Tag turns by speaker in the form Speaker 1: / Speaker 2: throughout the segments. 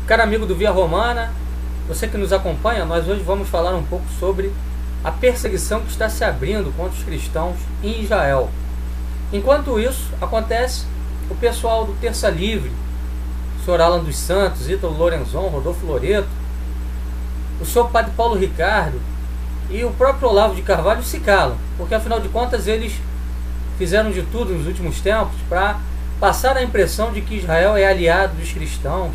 Speaker 1: Caro amigo do Via Romana, você que nos acompanha, nós hoje vamos falar um pouco sobre a perseguição que está se abrindo contra os cristãos em Israel. Enquanto isso acontece, o pessoal do Terça Livre, o senhor Alan dos Santos, Ítalo Lorenzon, Rodolfo Loreto, o senhor Padre Paulo Ricardo e o próprio Olavo de Carvalho se calam, porque afinal de contas eles fizeram de tudo nos últimos tempos para passar a impressão de que Israel é aliado dos cristãos,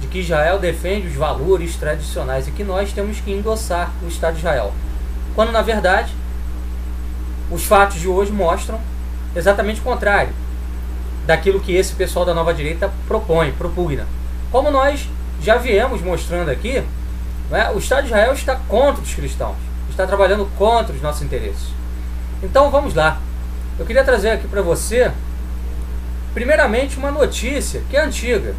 Speaker 1: de que Israel defende os valores tradicionais e que nós temos que endossar o Estado de Israel. Quando na verdade os fatos de hoje mostram exatamente o contrário daquilo que esse pessoal da nova direita propugna. Como nós já viemos mostrando aqui, né, o Estado de Israel está contra os cristãos, está trabalhando contra os nossos interesses. Então vamos lá. Eu queria trazer aqui para você, primeiramente, uma notícia que é antiga.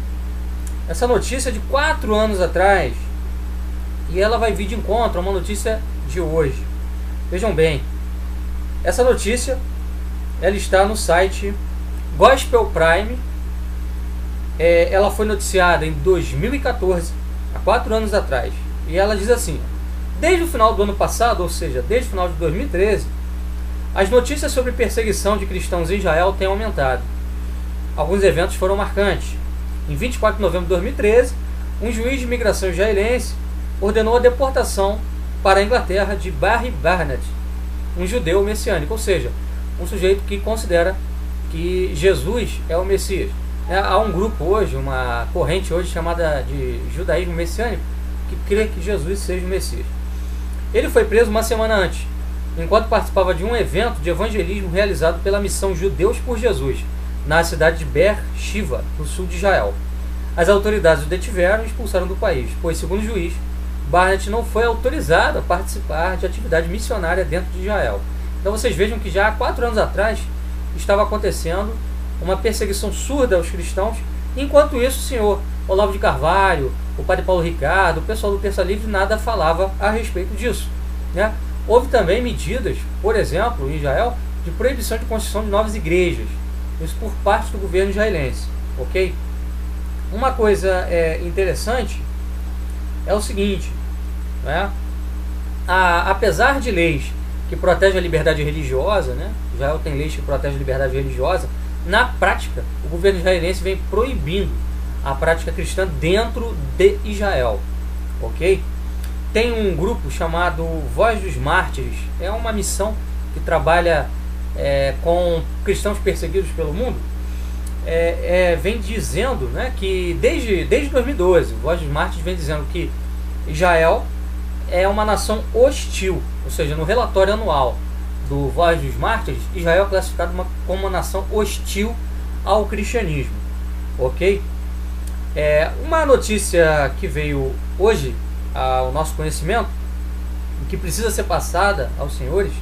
Speaker 1: Essa notícia é de 4 anos atrás e ela vai vir de encontro a uma notícia de hoje. Vejam bem, essa notícia ela está no site Gospel Prime. Ela foi noticiada em 2014, há 4 anos atrás, e ela diz assim: desde o final do ano passado, ou seja, desde o final de 2013, as notícias sobre perseguição de cristãos em Israel têm aumentado. Alguns eventos foram marcantes. Em 24 de novembro de 2013, um juiz de imigração israelense ordenou a deportação para a Inglaterra de Barry Barnett, um judeu messiânico, ou seja, um sujeito que considera que Jesus é o Messias. Há um grupo hoje, uma corrente hoje chamada de judaísmo messiânico, que crê que Jesus seja o Messias. Ele foi preso uma semana antes, enquanto participava de um evento de evangelismo realizado pela missão Judeus por Jesus, na cidade de Beer Sheva, no sul de Israel. As autoridades o detiveram e expulsaram do país, pois, segundo o juiz, Barnett não foi autorizado a participar de atividade missionária dentro de Israel. Então vocês vejam que já há 4 anos atrás estava acontecendo uma perseguição surda aos cristãos, enquanto isso o senhor Olavo de Carvalho, o Padre Paulo Ricardo, o pessoal do Terça Livre nada falava a respeito disso, né? Houve também medidas, por exemplo, em Israel, de proibição de construção de novas igrejas, isso por parte do governo israelense, ok? Uma coisa interessante é o seguinte, né? Apesar de leis que protegem a liberdade religiosa, né? Israel tem leis que protegem a liberdade religiosa, na prática o governo israelense vem proibindo a prática cristã dentro de Israel, ok? Tem um grupo chamado Voz dos Mártires, é uma missão que trabalha com cristãos perseguidos pelo mundo, vem dizendo, né, que desde 2012, Voz dos Mártires vem dizendo que Israel é uma nação hostil, ou seja, no relatório anual do Voz dos Mártires, Israel é classificado como uma nação hostil ao cristianismo, ok? Uma notícia que veio hoje ao nosso conhecimento, que precisa ser passada aos senhores,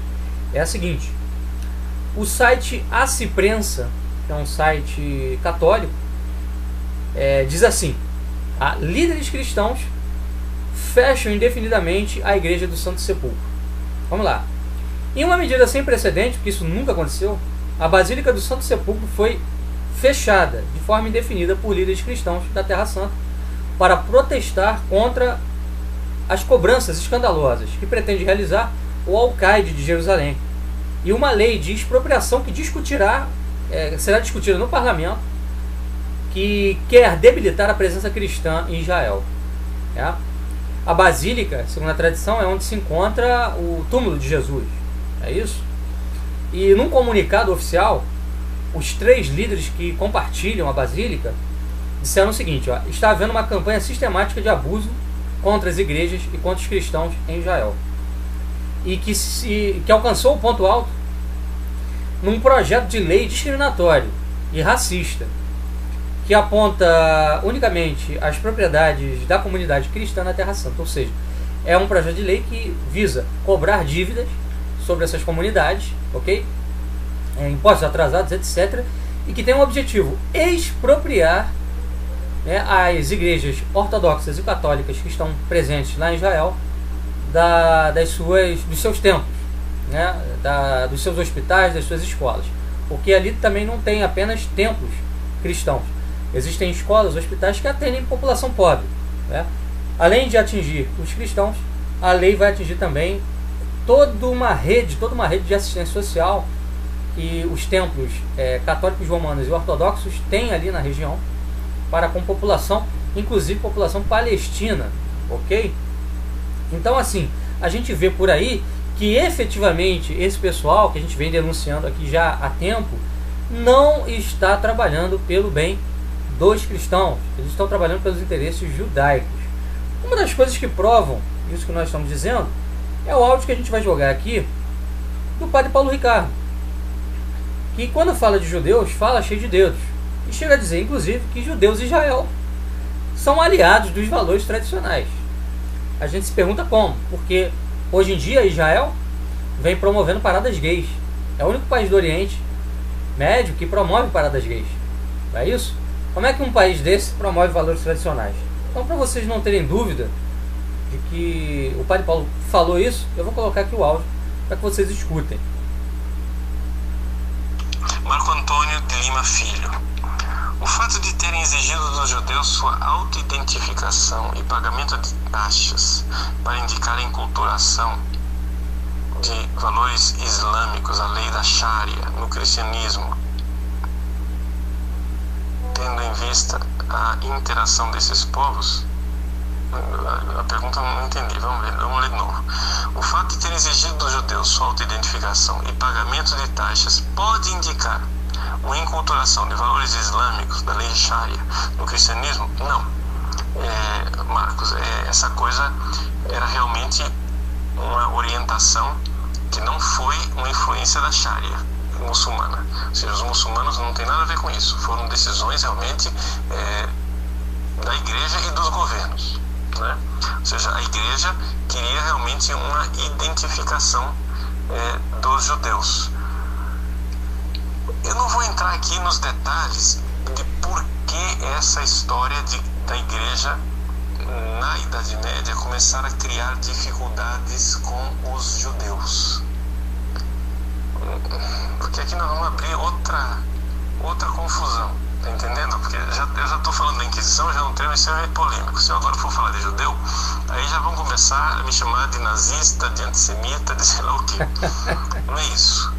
Speaker 1: é a seguinte: o site Aciprensa, que é um site católico, diz assim: líderes cristãos fecham indefinidamente a Igreja do Santo Sepulcro. Vamos lá. Em uma medida sem precedente, porque isso nunca aconteceu, a Basílica do Santo Sepulcro foi fechada de forma indefinida por líderes cristãos da Terra Santa para protestar contra as cobranças escandalosas que pretende realizar o Alcaide de Jerusalém e uma lei de expropriação que será discutida no parlamento, que quer debilitar a presença cristã em Israel. A Basílica, segundo a tradição, é onde se encontra o túmulo de Jesus. É isso? E num comunicado oficial, os 3 líderes que compartilham a Basílica disseram o seguinte: está havendo uma campanha sistemática de abuso contra as igrejas e contra os cristãos em Israel, e que alcançou o ponto alto num projeto de lei discriminatório e racista, que aponta unicamente as propriedades da comunidade cristã na Terra Santa. Ou seja, é um projeto de lei que visa cobrar dívidas sobre essas comunidades, ok? Impostos atrasados, etc. E que tem um objetivo: expropriar, né, as igrejas ortodoxas e católicas que estão presentes lá em Israel dos seus templos, né, dos seus hospitais, das suas escolas. Porque ali também não tem apenas templos cristãos. Existem escolas, hospitais que atendem população pobre. né? Além de atingir os cristãos, a lei vai atingir também toda uma rede de assistência social que os templos católicos romanos e ortodoxos têm ali na região para com população, inclusive população palestina, ok? Então, assim, a gente vê por aí que efetivamente esse pessoal que a gente vem denunciando aqui já há tempo não está trabalhando pelo bem dos cristãos, eles estão trabalhando pelos interesses judaicos. Uma das coisas que provam isso que nós estamos dizendo é o áudio que a gente vai jogar aqui do padre Paulo Ricardo, que quando fala de judeus, fala cheio de dedos, e chega a dizer, inclusive, que judeus e Israel são aliados dos valores tradicionais. A gente se pergunta como, porque hoje em dia Israel vem promovendo paradas gays, é o único país do Oriente Médio que promove paradas gays, não é isso? Como é que um país desse promove valores tradicionais? Então, para vocês não terem dúvida de que o padre Paulo falou isso, eu vou colocar aqui o áudio para que vocês escutem.
Speaker 2: Marco Antônio de Lima Filho. O fato de terem exigido dos judeus sua autoidentificação e pagamento de taxas para indicar a enculturação de valores islâmicos, a lei da Sharia, no cristianismo, tendo em vista a interação desses povos, a pergunta eu não entendi, vamos ler de novo. O fato de ter exigido dos judeus sua autoidentificação e pagamento de taxas pode indicar uma enculturação de valores islâmicos da lei Sharia no cristianismo? Não. Marcos, essa coisa era realmente uma orientação que não foi uma influência da Sharia muçulmana. Ou seja, os muçulmanos não têm nada a ver com isso. Foram decisões realmente da igreja e dos governos, né? Ou seja, a igreja queria realmente uma identificação dos judeus. Eu não vou entrar aqui nos detalhes de por que essa história da igreja na Idade Média começar a criar dificuldades com os judeus, porque aqui nós vamos abrir outra confusão, tá entendendo? Porque eu já estou falando da Inquisição, já não tenho esse é polêmico. Se eu agora for falar de judeu, aí já vão começar a me chamar de nazista, de antissemita, de sei lá o que. Não é isso,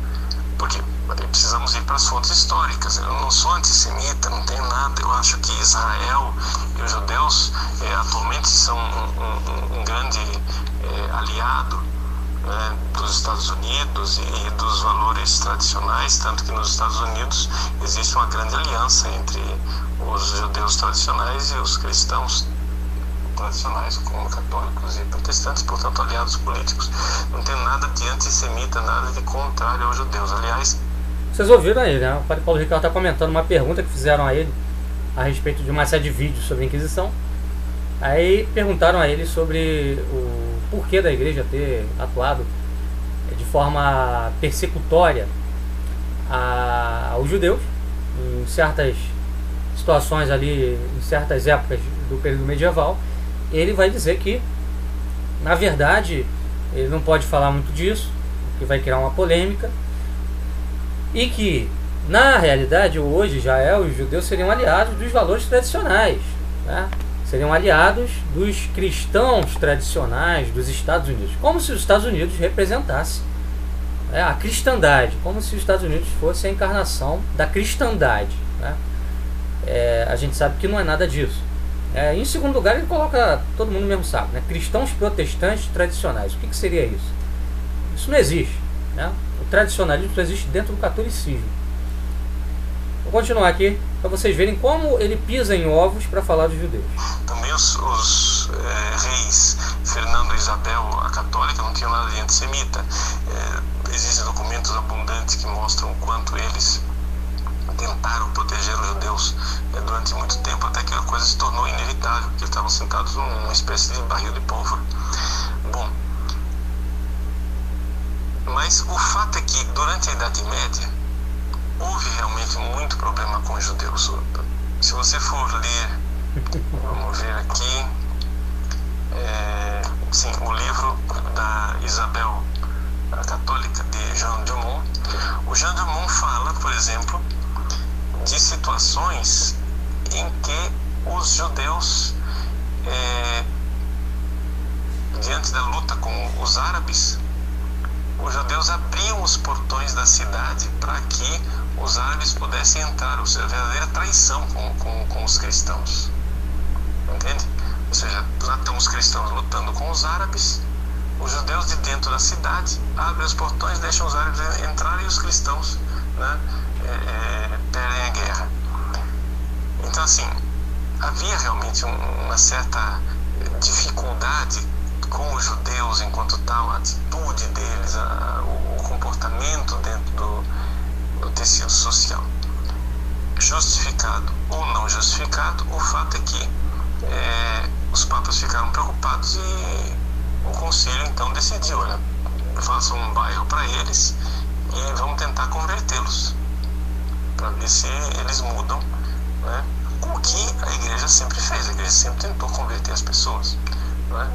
Speaker 2: porque precisamos ir para as fontes históricas. Eu não sou antissemita, não tenho nada. Eu acho que Israel e os judeus atualmente são um grande aliado, né, dos Estados Unidos e dos valores tradicionais, tanto que nos Estados Unidos existe uma grande aliança entre os judeus tradicionais e os cristãos tradicionais, como católicos e protestantes, portanto aliados políticos. Não tem nada de antissemita, nada de contrário aos judeus. Aliás,
Speaker 1: vocês ouviram aí, né? O padre Paulo Ricardo está comentando uma pergunta que fizeram a ele a respeito de uma série de vídeos sobre a Inquisição. Aí perguntaram a ele sobre o porquê da igreja ter atuado de forma persecutória aos judeus em certas situações ali, em certas épocas do período medieval. Ele vai dizer que, na verdade, ele não pode falar muito disso, que vai criar uma polêmica, e que, na realidade, hoje Israel e os judeus seriam aliados dos valores tradicionais, né? Seriam aliados dos cristãos tradicionais dos Estados Unidos, como se os Estados Unidos representassem a cristandade, como se os Estados Unidos fosse a encarnação da cristandade, né? A gente sabe que não é nada disso. Em segundo lugar, ele coloca, todo mundo mesmo sabe, né? Cristãos protestantes tradicionais. O que seria isso? Isso não existe, né? O tradicionalismo só existe dentro do catolicismo. Vou continuar aqui para vocês verem como ele pisa em ovos para falar dos judeus.
Speaker 2: Também os reis Fernando e Isabel, a católica, não tinham nada de antissemita. Existem documentos abundantes que mostram o quanto eles tentaram proteger os judeus durante muito tempo, até que a coisa se tornou inevitável, porque eles estavam sentados numa espécie de barril de pólvora. Bom, mas o fato é que durante a Idade Média houve realmente muito problema com os judeus. Se você for ler, vamos ver aqui, sim, o livro da Isabel a Católica, de Jean Dumont. O Jean Dumont fala, por exemplo, de situações em que os judeus diante da luta com os árabes, os judeus abriam os portões da cidade para que os árabes pudessem entrar, ou seja, a verdadeira traição com os cristãos. Entende? Ou seja, lá estão os cristãos lutando com os árabes, os judeus de dentro da cidade abrem os portões, deixam os árabes entrarem e os cristãos, né, perdem a guerra. Então, assim, havia realmente uma certa dificuldade com os judeus enquanto tal, a atitude deles, o comportamento dentro do tecido social. Justificado ou não justificado, o fato é que os papas ficaram preocupados e o concílio então decidiu, olha, façam um bairro para eles e vamos tentar convertê-los, para ver se eles mudam, né? O que a igreja sempre fez, a igreja sempre tentou converter as pessoas, né?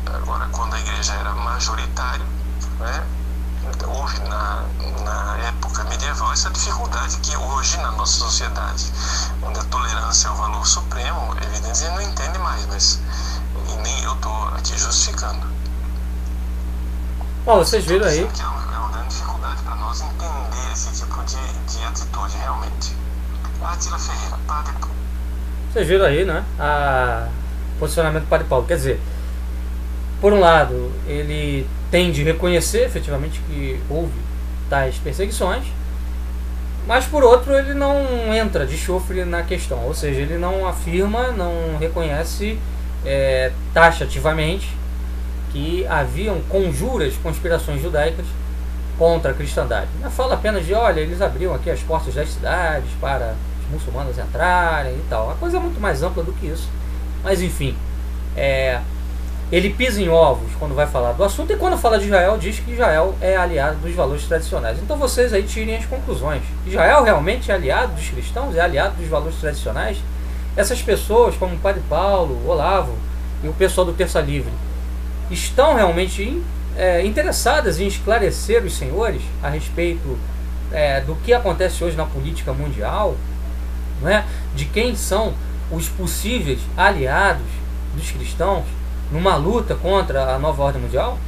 Speaker 2: Agora, quando a igreja era majoritária, né, houve na época medieval essa dificuldade que hoje na nossa sociedade, onde a tolerância é o valor supremo, evidentemente a gente não entende mais, mas e nem eu estou aqui justificando.
Speaker 1: Bom, vocês viram aí.
Speaker 2: Que é uma grande dificuldade para nós entender esse tipo de atitude realmente. Atila Ferreira, Padre Paulo.
Speaker 1: Vocês viram aí, né? O posicionamento do Padre Paulo. Quer dizer, por um lado, ele tem de reconhecer efetivamente que houve tais perseguições, mas por outro ele não entra de chofre na questão, ou seja, ele não afirma, não reconhece taxativamente que haviam conjuras, conspirações judaicas contra a cristandade. Fala apenas de, olha, eles abriam aqui as portas das cidades para os muçulmanos entrarem e tal. A coisa é muito mais ampla do que isso, mas enfim, ele pisa em ovos quando vai falar do assunto, e quando fala de Israel, diz que Israel é aliado dos valores tradicionais. Então vocês aí tirem as conclusões. Israel realmente é aliado dos cristãos? É aliado dos valores tradicionais? Essas pessoas, como o Padre Paulo, Olavo e o pessoal do Terça Livre, estão realmente interessadas em esclarecer os senhores a respeito do que acontece hoje na política mundial, não é? De quem são os possíveis aliados dos cristãos numa luta contra a nova ordem mundial?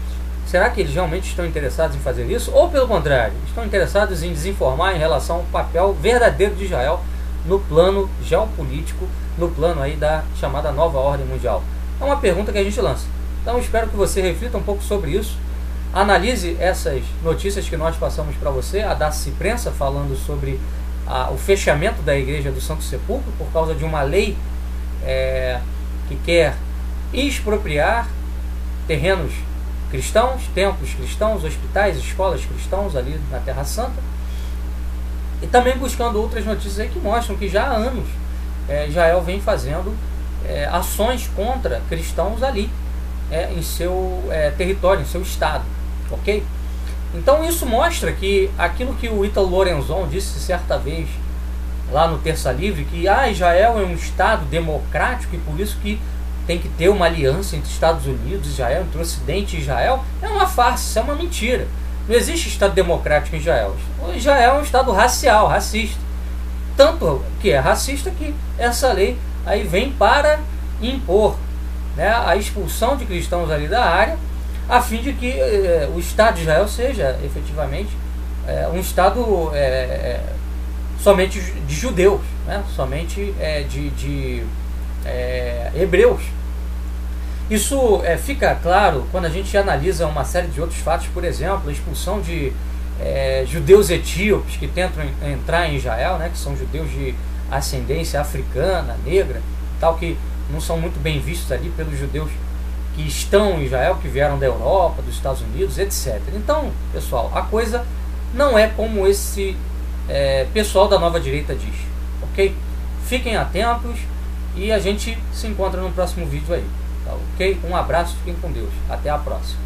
Speaker 1: Será que eles realmente estão interessados em fazer isso? Ou pelo contrário, estão interessados em desinformar em relação ao papel verdadeiro de Israel no plano geopolítico, no plano aí da chamada nova ordem mundial? É uma pergunta que a gente lança. Então espero que você reflita um pouco sobre isso, analise essas notícias que nós passamos para você, a da Ciprensa falando sobre o fechamento da Igreja do Santo Sepulcro por causa de uma lei que quer expropriar terrenos cristãos, templos cristãos, hospitais, escolas cristãos ali na Terra Santa, e também buscando outras notícias aí que mostram que já há anos Israel vem fazendo ações contra cristãos ali em seu território, em seu estado, ok? Então isso mostra que aquilo que o Ítalo Lorenzon disse certa vez lá no Terça Livre, que Israel é um estado democrático e por isso que tem que ter uma aliança entre Estados Unidos e Israel, entre o Ocidente e Israel, é uma farsa, isso é uma mentira. Não existe Estado democrático em Israel. Israel é um Estado racial, racista. Tanto que é racista que essa lei aí vem para impor, né, a expulsão de cristãos ali da área, a fim de que o Estado de Israel seja efetivamente um Estado somente de judeus, né, somente de hebreus. Isso fica claro quando a gente analisa uma série de outros fatos, por exemplo, a expulsão de judeus etíopes que tentam entrar em Israel, né, que são judeus de ascendência africana, negra, tal, que não são muito bem vistos ali pelos judeus que estão em Israel, que vieram da Europa, dos Estados Unidos, etc. Então, pessoal, a coisa não é como esse pessoal da nova direita diz, ok? Fiquem atentos e a gente se encontra no próximo vídeo aí, tá, ok? Um abraço, fiquem com Deus, até a próxima.